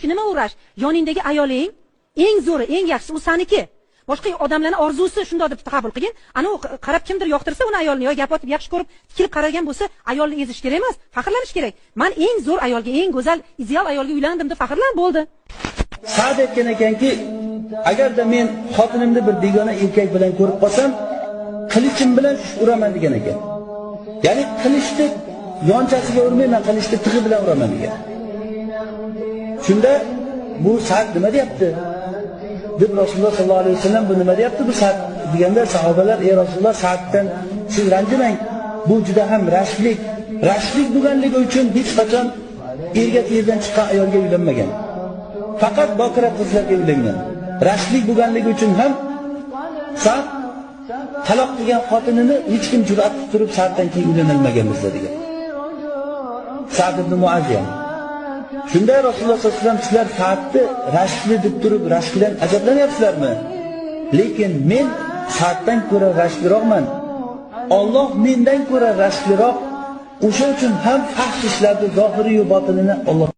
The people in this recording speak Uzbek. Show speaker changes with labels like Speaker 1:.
Speaker 1: Nima uğraş? Yoningdagi ayoling eng zo'ri, eng yaxshisi u saniki. Boshqa odamlarning orzusi shunday deb qabul qilgin. Ana u qarab kimdir yoqtirsa uni ayolni yo gap otib yaxshi ko'rib, tikilib qaragan bo'lsa, ayolni ezish kerak emas, faxrlanish kerak. Men eng zo'r ayolga, eng go'zal, ideal ayolga uylandim deb faxrlan bo'ldi.
Speaker 2: Sa'd aytgan ekanki, agarda men xotinimni bir begona erkak bilan ko'rib qolsam, qilichim bilan uraman degan ekan. Ya'ni qilichni yonchasiga urmayman, qilichni tig'i bilan uraman degan. Shunda bu Sa'd nima deyapti? Deb Rasululloh sollallohu alayhi vasallam bu nima deyapti? Bu Sa'd deganda sahobalar, "Ey Rasululloh, Sa'ddan siz ranjimang. Bu juda ham rashlik. Rashlik bo'lganligi uchun hech qachon erga yerdan chiqqan ayolga uylanmagan. Faqat bokira qizlarga uylangan. Rashlik bo'lganligi uchun ham Sa'd taloq qilgan xotinini hech kim jur'at qilib turib Sa'ddan keyin uylanolmagan bizlar degan. Sa'd ibn Muaziya. Shunda Rasululloh sollallohu alayhi vasallam sizlar Sa'dni rashkli deb turib rashkdan ajablanyapsizlarmi? Lekin men Sa'ddan ko'ra rashkliroqman. Alloh mendan ko'ra rashkliroq. O'sha uchun ham fahsh ishlarni zohiri va botinini Alloh